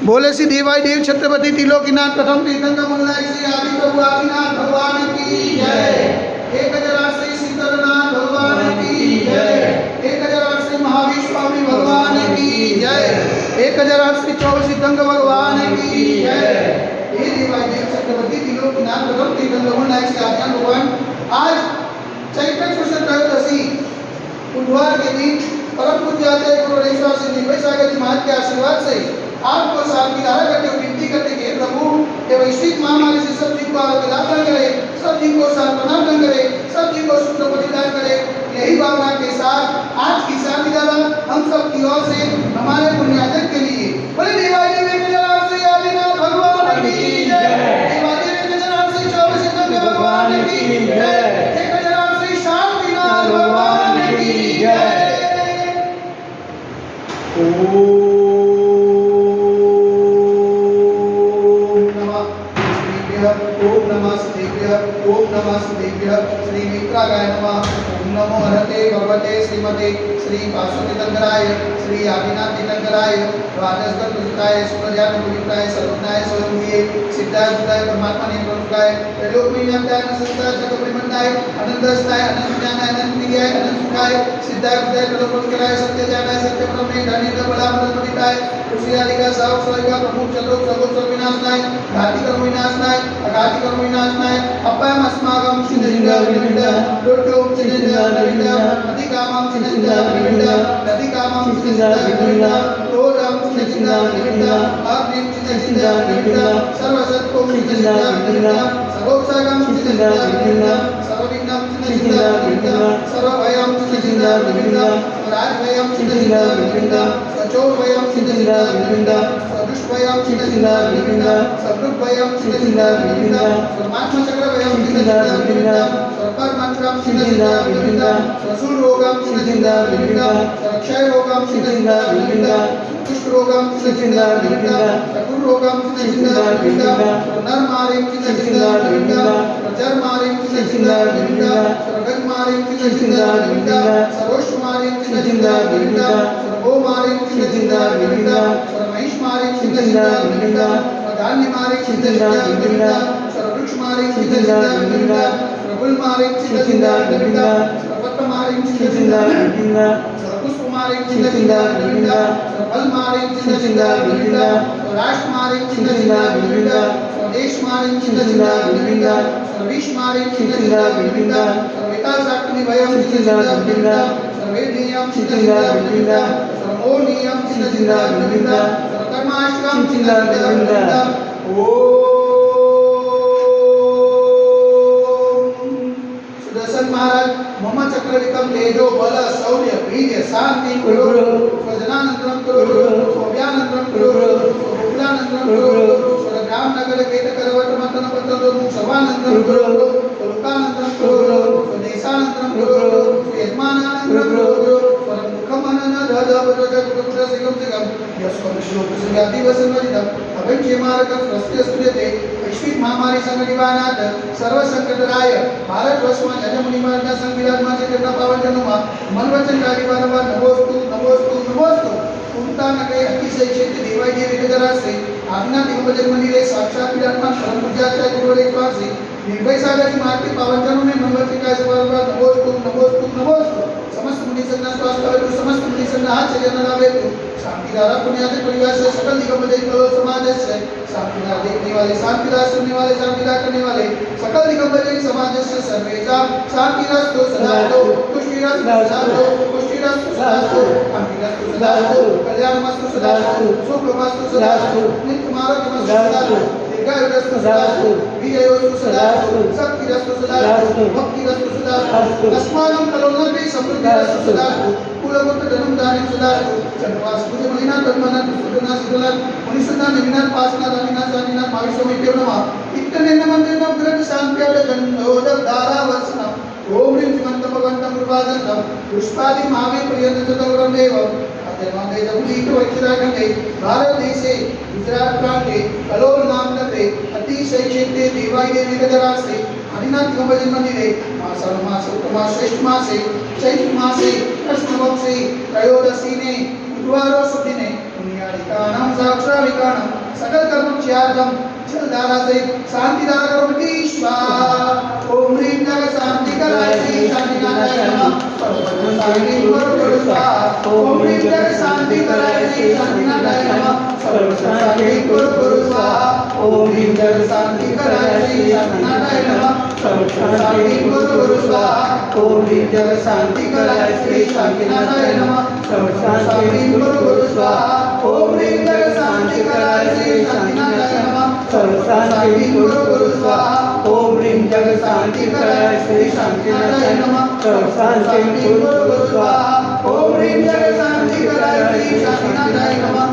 बोले श्री देवाई देव छत्रपति त्रिलोकीनाथ प्रथम तीर्थंकर मंगलाय श्री आदि प्रभु आदिनाथ भगवान की जय। 1008 श्री सिद्धनाथ भगवान की जय। 1008 श्री महावीर स्वामी भगवान की जय। 1008 श्री 24 सिद्धंकर भगवान की जय। हे देवाई देव छत्रपति त्रिलोकीनाथ प्रथम तीर्थंकर मंगलाय श्री आदिनाथ भगवान। आज चैत्र शुक्ल त्रयोदशी बुधवार के दिन परम पूज्य आचार्य गुरु रेश्वर श्री निर्भय सागर जी महाराज के आशीर्वाद से आपको शांति धारा करते हुए विनती करते हैं प्रभु ये वैश्विक महामारी से सब जीव को आरोग्य दान करे, सब जीव को सांत्वना दान करे, सब जीव को सुख प्रदान करे। यही भावना के साथ आज की शांति धारा हम सब की ओर से हमारे पुण्यार्जन के लिए बोले देवाई देव श्री आदिनाथ भगवान की जय। देवाई देव श्री 24 सिद्धंकर भगवान की जय। 1008 श्री शांतिनाथ भगवान की जय। ओम नमः श्रीभ्यः श्री मित्रागाय नमः। ओम नमो हरते भगवते श्रीमते श्री वासुदेव तीर्थंकराय श्री आदिनाथ तीर्थंकराय द्वादशकर पूजिताय सुप्रजान पूजिताय सर्वज्ञाय स्वरूपीय सिद्धाय बुद्धाय परमात्मा निरंजनाय त्रैलोक्यनाथाय संसार जगत्प्रतिमंडाय अनंतस्ताय अनंत ज्ञानाय अनंत विद्याय अनंत सुखाय सिद्धाय बुद्धाय त्रैलोक्यनाथाय सत्य ज्ञानाय सत्य ब्रह्मे धनिक बलामृतमदिताय तुलसी आदि का साव स्वर्ग प्रमुख चतुर सर्वोत्तर विनाशनाय घाती कर्म विनाशनाय अघाती कर्म विनाशनाय अपयम अस्माकं चिन्तित दुर्गम चिन्तित अधिकामं चिन्तित अधिकामं चिन्तित रोगं चिन्तित अग्निं चिन्तित सर्वसत्त्वं चिन्तित सर्वोत्साहं चिन्तित सर्वविघ्नं चिन्तित सर्वभयं चिन्तित राजभयं चिन्तित सचोरभयं चिन्तित सदुष्भयं चिन्तित सदृग्भयं चिन्तित सर्वात्मचक्रभयं चिन्तित सर्वमन्त्रं चिन्तित स्वसुरोगं चिन्तित क्षयरोगं चिन्तित कुष्ठरोगं चिन्तित सकुरोगं चिन्तित नरमारिं चिन्तित जरमारिं चिन्तित सर्वगजमारिं चिन्तित सर्वोष्मारिं चिन्तित सर्वोमारिं चिन्तित सर्वमहिष्मारिं चिन्तित सर्वधान्यमारिं चिन्तित सर्ववृक्षमारिं चिन्तित सर्वफुलमारिं चिन्तित सर्वपत्रमारिं चिन्तित सर्वपुष्पमारिं चिन्तित सर्वफलमारिं चिन्तित सर्वराष्ट्रमारिं चिन्तित स्वदेशमारिं चिन्तित सर्वविश्वमारिं चिन्तित सर्वविकासाग्निभयं चिन्तित सर्वेन्द्रियं चिन्तित सर्वमोहनीयं चिन्तित सर्वकर्माष्टकं चिन्तित। सुदर्शन महाराज मम चक्रविकं तेजो बल शौर्य वीर्य शांति कुरु स्वजनानंतरं कुरु स्वव्यानंतरं कुरु स्वभुक्लानंतरं कुरु स्वग्राम नगर केतकरवट मंथन पतन सर्वानंतरं कुरु स्वलोकानंतरं कुरु स्वदेशानंतरं कुरु स्वयजमानानंतरं कुरु स्वमुखमनन धद बजगुड सिगम सिगम यस्वं श्लोक संगाति वसनवदितं अभंक्षेमारकं स्वस्य स्तुयते वैश्विक महामारी संगनिवारणार्थ सर्व संकटराय भारतवर्षમાં જનમુનિ મહારાજના સંગ વિરાજમાન છે તેમના પાવન જન્મમાં મન વચન કાર્ય વારંવાર નમોસ્તુ નમોસ્તુ નમોસ્તુ પૂર્ણતા નગરે અતિશય ક્ષેત્ર દેવાઈ દેવ 1008 શ્રી આદિનાથ દિગંબર મંદિરે સાક્ષાત વિરાજમાન પરમ પૂજ્યાચાર્ય ગુરુ રેશ્વર શ્રી निर्भय सागर जी महाराज के पावन चरणों में मंगल चिकाय से बार-बार नमोस्तु नमोस्तु नमोस्तु समस्त मुनि संगना स्वास्थ्य हेतु समस्त मुनि संगना हाथ चरण लावे हेतु शांति धारा पुण्यादि परिवार से सकल दिगंबर जय करो समाज से शांति धारा देखने वाले शांति धारा सुनने वाले शांति धारा करने वाले सकल दिगंबर जय समाज से सर्वेजा शांति रस्तु सदा हो पुष्टि रस्तु सदा हो पुष्टि रस्तु सदा हो शांति रस्तु सदा हो कल्याण मस्तु सदा हो सुख मस्तु सदा हो नित्य मार्ग मस्तु सदा हो दीर्घायुरस्तु सदा हो विजयोस्तु सदा हो शक्तिरस्तु सदा हो भक्तिरस्तु सदा हो अस्माकं कलोलने समृद्धिरस्तु सदा हो कुलगोत्र धर्म दानं सदा हो चंद्रवास पूज्य मलिना धर्मना सुदना सिद्धना मुनिसुना निविना पासना दानिना सानिना भाविष्यमि देव नमः इत्तने नमन्ते नवग्रह शांत्याद गंधोद धारा वसनम ओम ह्रीं श्रीमन्तं भगवन्तं कृपादन्तं पुष्पादि महावीर पर्यन्त चतुर्वरं देव अत्यन्ते जगुलीत वैचित्राखंडे भारत देशे गुजरात प्रांते कलोल नाम नगरे अतिशय क्षेत्रे देवाई देवी 1008 श्री आदिनाथ दिगंबर मंदिरे मासाळ मास उत्तमा श्रेष्ठ मासे चैत्र मासे कृष्ण पक्षे त्रयोदशी ने बुधवार सुदिने पुण्याळी विकाणम साक्षा विकाणम सकल कर्म त्यागम जलधारा से शांति धारा करो की स्वाहा ओम ह्रीं जग शांति कराय श्री शांति नारायण नमः शांति गुरु स्वाहा ओम ह्रीं जग शांति कराय श्री शांति नारायण नमः शांति गुरु स्वाहा ओम ह्रीं जग शांति कराय श्री शांति नारायण नमः शांति गुरु स्वाहा ओम ह्रीं जग शांति कराय श्री शांति नारायण नमः शांति गुरु स्वाहा ओम ह्रीं जग शांति कराय श्री शांति नारायण नमः शांति गुरु स्वाहा ओम ह्रीं जग शांति कराय श्री शांति नारायण नमः शांति गुरु स्वाहा ओम ह्रीं जग शांति कराय श्री शांति नारायण नमः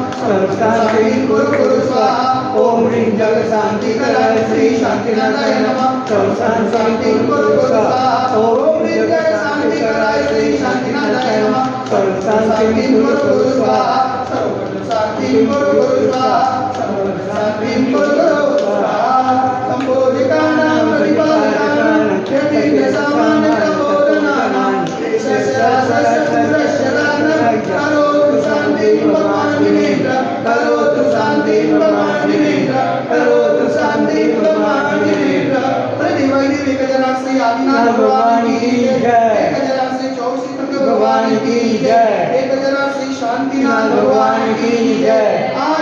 शांति गुरु स्वाहा ओम ह्रीं जग शांति कराय श्री शांति नारायण नमः शांति गुरु स्वाहा ओम ह्रीं जग शांति कराय श्री शांति नारायण नमः शांति गुरु स्वाहा शांति गुरु स्वाहा शांति गुरु स्वाहा संबोधिकानां परिपालकानां यदि सामान्य प्रबोधनानां करोतु शांति भगवान विनेन्द्र करोतु शांति भगवान विनेन्द्र करोतु शांति भगवान विनेन्द्र प्रतिवैदिक जनाश्री आदिनाथ भगवान की जय एक जनाश्री चौसी भगवान की जय एक जनाश्री शांतिनाथ भगवान की जय।